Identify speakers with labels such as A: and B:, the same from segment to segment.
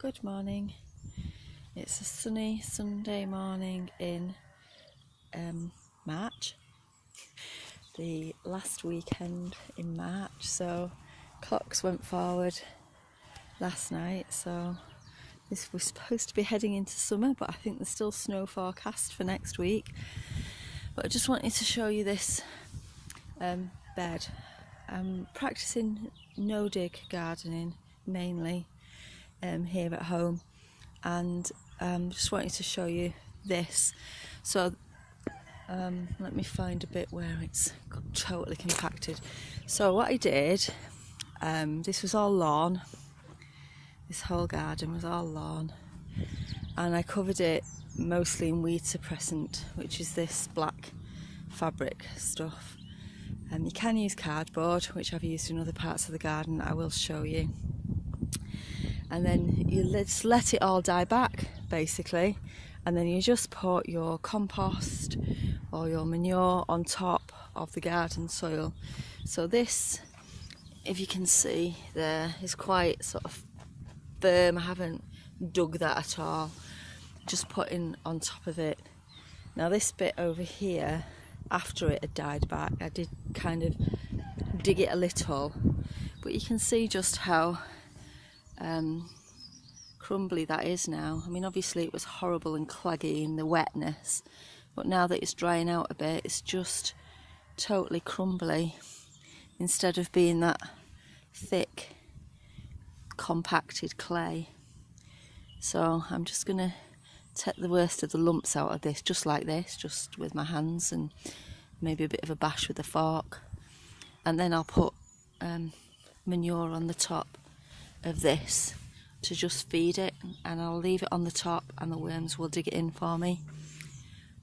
A: Good morning. It's a sunny Sunday morning in March, the last weekend in March. So clocks went forward last night, so this was supposed to be heading into summer, but I think there's still snow forecast for next week. But I just wanted to show you this bed. I'm practicing no-dig gardening mainly here at home, and just wanted to show you this. So let me find a bit where it's totally compacted. So what I did, this was all lawn, this whole garden was all lawn, and I covered it mostly in weed suppressant, which is this black fabric stuff. You can use cardboard, which I've used in other parts of the garden, I will show you. And then you just let it all die back, basically, and then you just put your compost or your manure on top of the garden soil. So this, if you can see there, is quite sort of firm. I haven't dug that at all, just putting on top of it. Now this bit over here, after it had died back, I did kind of dig it a little, but you can see just how crumbly that is now. I mean, obviously it was horrible and claggy in the wetness, but now that it's drying out a bit, it's just totally crumbly instead of being that thick compacted clay. So I'm just gonna take the worst of the lumps out of this, just like this, just with my hands and maybe a bit of a bash with a fork, and then I'll put manure on the top of this to just feed it, and I'll leave it on the top and the worms will dig it in for me.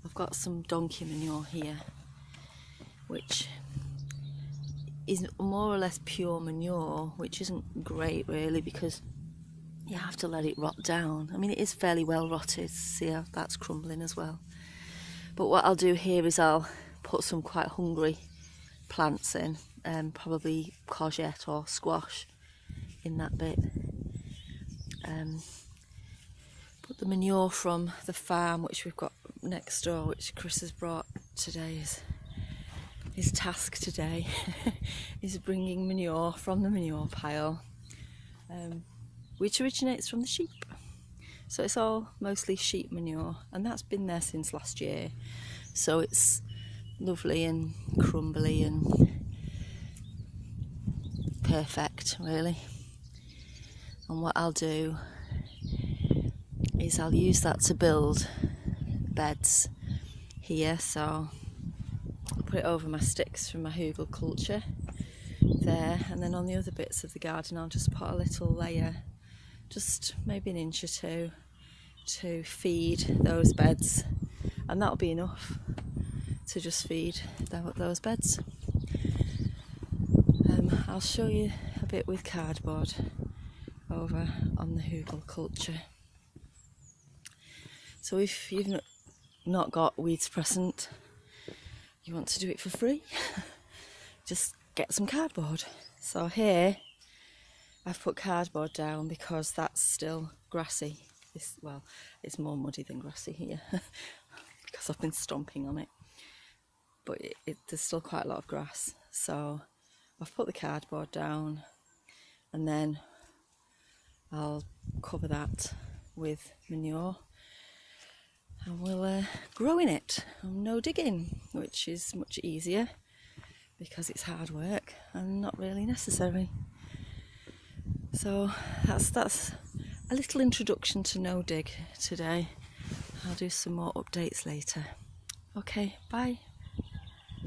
A: I've got some donkey manure here, which is more or less pure manure, which isn't great really because you have to let it rot down. I mean, it is fairly well rotted, see how that's crumbling as well. But what I'll do here is I'll put some quite hungry plants in, probably courgette or squash in that bit. Put the manure from the farm, which we've got next door, which Chris has brought today. His task today is bringing manure from the manure pile, which originates from the sheep. So it's all mostly sheep manure, and that's been there since last year. So it's lovely and crumbly and perfect, really. And what I'll do is I'll use that to build beds here. So I'll put it over my sticks from my hugelkultur there, and then on the other bits of the garden I'll just put a little layer, just maybe an inch or two, to feed those beds, and that'll be enough to just feed those beds. I'll show you a bit with cardboard over on the hugelkultur. So if you've not got weed suppressant, you want to do it for free, just get some cardboard. So here I've put cardboard down because that's still grassy. Well, it's more muddy than grassy here because I've been stomping on it, but there's still quite a lot of grass. So I've put the cardboard down, and then I'll cover that with manure, and we'll grow in it. No digging, which is much easier because it's hard work and not really necessary. So that's a little introduction to no dig today. I'll do some more updates later. Okay, bye.